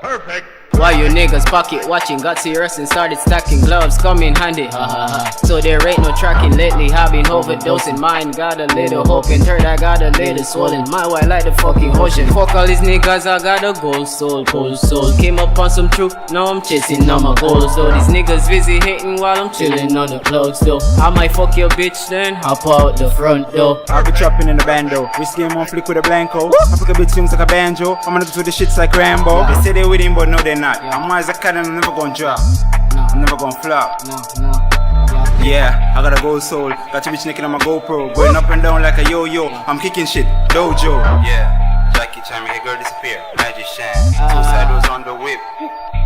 Perfect. Why you niggas pocket watching, got serious and started stacking gloves, come in handy. So there ain't no tracking lately, have been overdosing. Mine got a little hope and third I got a little swollen. My white like the fucking ocean. Fuck all these niggas, I got a gold soul, cold soul. Came up on some truth, now I'm chasing all my goals though. These niggas busy hating while I'm chilling on the clouds though. I might fuck your bitch then hop out the front door. I'll be trapping in the bando, wrist game on flick with a blanco. I pick a bit swings like a banjo, I'm gonna do the shits like Rambo. They say they with him but no they not. I'm wise as a cat and I'm never gonna drop. I'm never gonna flop. Yeah, I got a gold soul, got your bitch naked on my GoPro. Going up and down like a yo-yo, I'm kicking shit, dojo. Yeah, Jackie Chan, make a girl disappear. Magic Shan, suicide was on the whip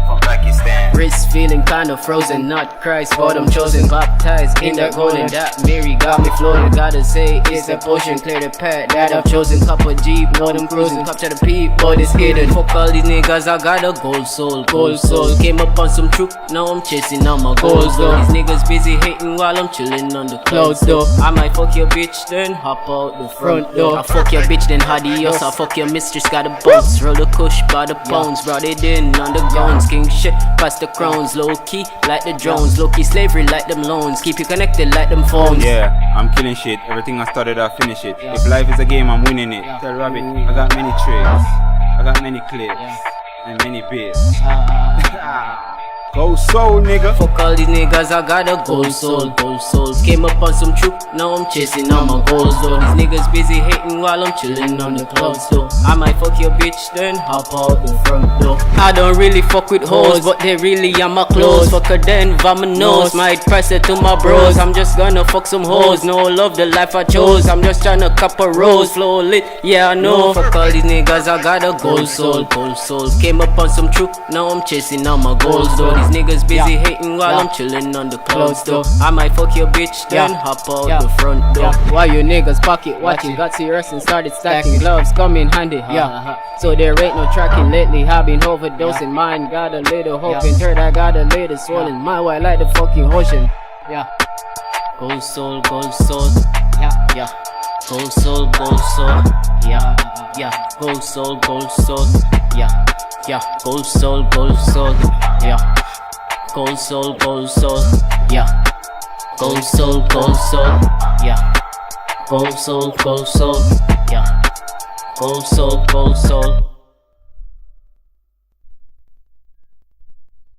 from Pakistan. Wrist feeling kinda frozen, not Christ, but I'm chosen. Baptized in that golden, that Mary got me floating. Gotta say it's a potion, clear the path that I've chosen. Cup of Jeep, know them cruising, cup to the peep, but it's hidden. Fuck all these niggas, I got a gold soul, gold soul. Came up on some truth, now I'm chasing all my goals though. These niggas busy hating while I'm chilling on the clouds though. I might fuck your bitch then hop out the front door. I fuck your bitch then adios, I fuck your mistress, got a bounce. Roll the kush by the pounds, brought it in on the guns. King shit, past the crowns, low key like the drones, low key slavery like them loans, keep you connected like them phones. Yeah, I'm killing shit, everything I started I finish it. If life is a game I'm winning it. Tell Rabbit, I got many tricks, I got many clips, and many bits. Go soul nigga. Fuck all these niggas, I got a gold soul, gold soul. Came up on some truth, now I'm chasing all my goals though. These niggas busy hating while I'm chilling on the clouds though. I might fuck your bitch then hop out the front door. I don't really fuck with hoes, but they really are my clothes. Fuck her then vamonos, might press it to my bros. I'm just gonna fuck some hoes, no love the life I chose. I'm just tryna cop a rose, flow lit, yeah I know. Fuck all these niggas, I got a gold soul, gold soul. Came up on some truth, now I'm chasing all my goals though. These niggas busy hating while I'm chilling on the clouds though. I might fuck your bitch then hop out the front door. Why you niggas pocket watching, got serious and started stacking gloves, come in handy. So there ain't no tracking lately, have been overdosing. Mine got a little hope and third I got a little swollen. My white like the fucking ocean. Gold soul, gold soul. Gold soul, gold soul. Gold soul, gold soul. Gold soul, gold soul. Gold soul, gold soul. Gold soul, gold soul. Gold soul, gold soul. Gold soul, gold soul.